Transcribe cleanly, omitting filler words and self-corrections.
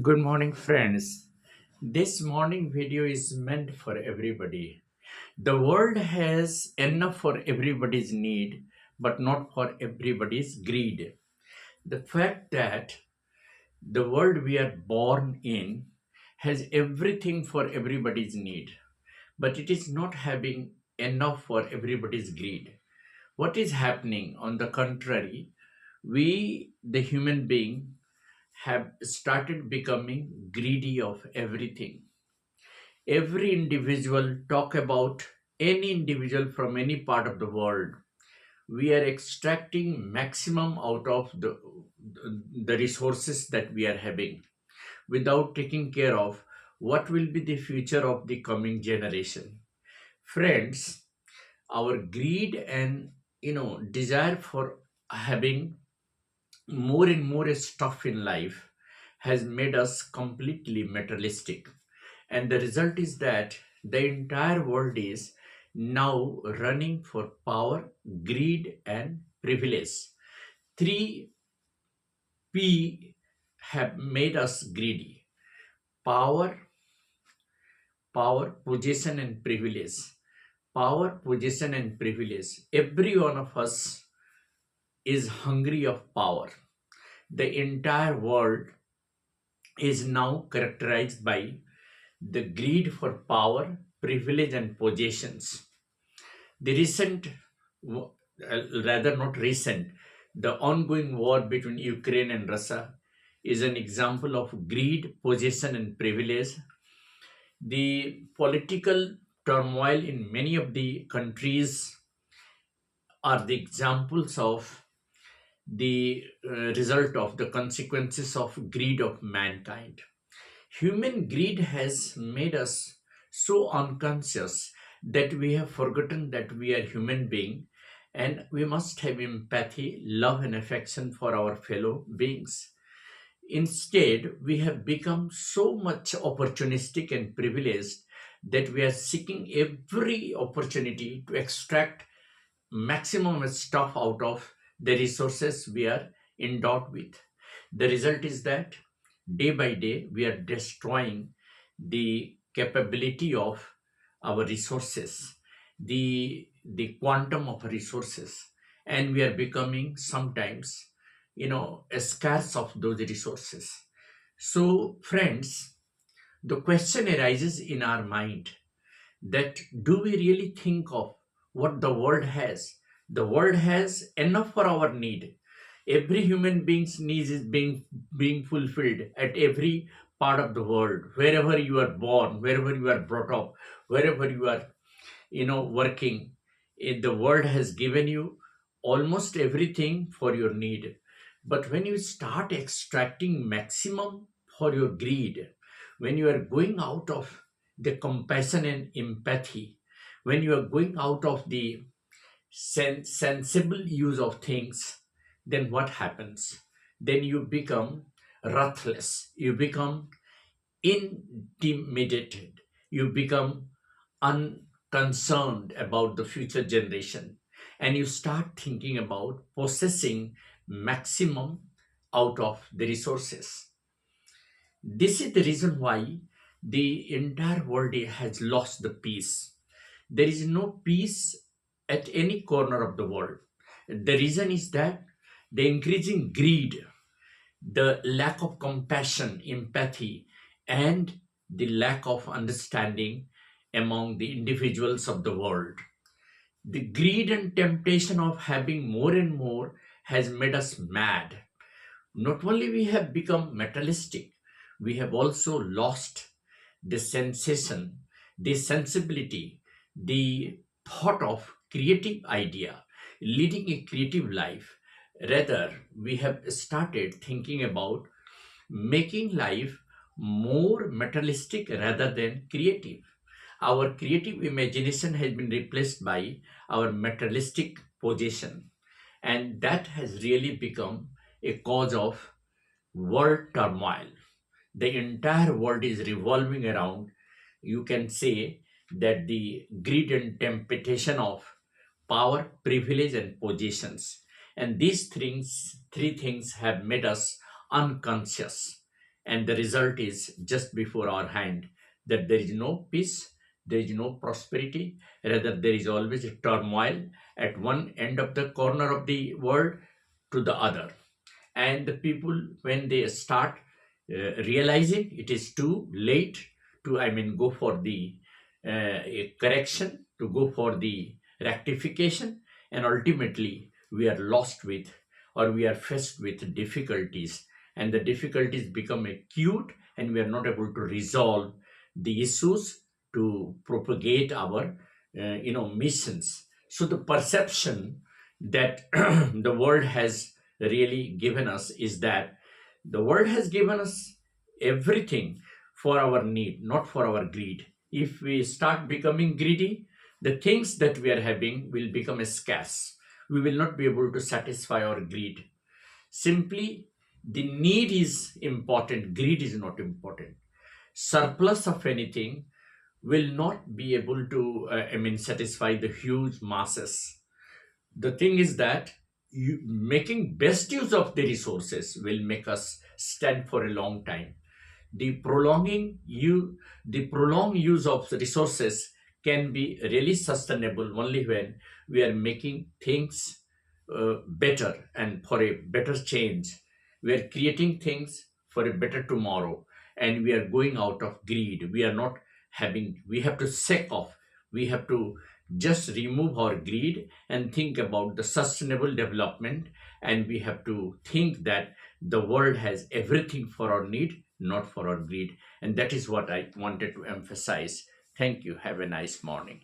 Good morning, friends. This morning video is meant for everybody. The world has enough for everybody's need, but not for everybody's greed. The fact that the world we are born in has everything for everybody's need, but it is not having enough for everybody's greed. What is happening, on the contrary, we, the human being, have started becoming greedy of everything. Every individual, talk about any individual from any part of the world, we are extracting maximum out of the resources that we are having without taking care of what will be the future of the coming generation. Friends, our greed and desire for having more and more stuff in life has made us completely materialistic. And the result is that the entire world is now running for power, greed, and privilege. Three P have made us greedy: power, possession, and privilege. Power, possession, and privilege. Every one of us is hungry of power. The entire world is now characterized by the greed for power, privilege, and possessions. The recent, rather not recent, the ongoing war between Ukraine and Russia is an example of greed, possession, and privilege. The political turmoil in many of the countries are the examples of the result of the consequences of greed of mankind. Human greed has made us so unconscious that we have forgotten that we are human being and we must have empathy, love and affection for our fellow beings. Instead, we have become so much opportunistic and privileged that we are seeking every opportunity to extract maximum stuff out of the resources we are endowed with. The result is that day by day we are destroying the capability of our resources, the quantum of resources, and we are becoming sometimes scarce of those resources. So friends, the question arises in our mind that do we really think of what the world has? The world has enough for our need. Every human being's needs is being fulfilled at every part of the world. Wherever you are born, wherever you are brought up, wherever you are, working, the world has given you almost everything for your need. But when you start extracting maximum for your greed, when you are going out of the compassion and empathy, when you are going out of the sensible use of things, then what happens? Then you become ruthless, you become intimidated, you become unconcerned about the future generation, and you start thinking about possessing maximum out of the resources. This is the reason why the entire world has lost the peace. There is no peace at any corner of the world. The reason is that the increasing greed, the lack of compassion, empathy, and the lack of understanding among the individuals of the world. The greed and temptation of having more and more has made us mad. Not only we have become materialistic, we have also lost the sensation, the sensibility, the thought of creative idea, leading a creative life. Rather, we have started thinking about making life more materialistic rather than creative. Our creative imagination has been replaced by our materialistic possession, and that has really become a cause of world turmoil. The entire world is revolving around, you can say, that the greed and temptation of power, privilege, and possessions. And these three things have made us unconscious. and the result is just before our hand, that there is no peace, there is no prosperity, rather there is always a turmoil at one end of the corner of the world to the other. And the people, when they start realizing it is too late to, go for the correction, to go for the rectification, and ultimately we are lost with, or we are faced with difficulties, and the difficulties become acute, and we are not able to resolve the issues to propagate our missions. So the perception that the world has really given us is that the world has given us everything for our need, not for our greed. If we start becoming greedy, the things that we are having will become scarce. We will not be able to satisfy our greed. Simply, the need is important, greed is not important. Surplus of anything will not be able to, satisfy the huge masses. The thing is that making best use of the resources will make us stand for a long time. The prolonged use of the resources can be really sustainable only when we are making things better, and for a better change. We are creating things for a better tomorrow, and we are going out of greed. We are not having, we have to sack off, we have to just remove our greed and think about the sustainable development, and we have to think that the world has everything for our need, not for our greed. And that is what I wanted to emphasize. Thank you. Have a nice morning.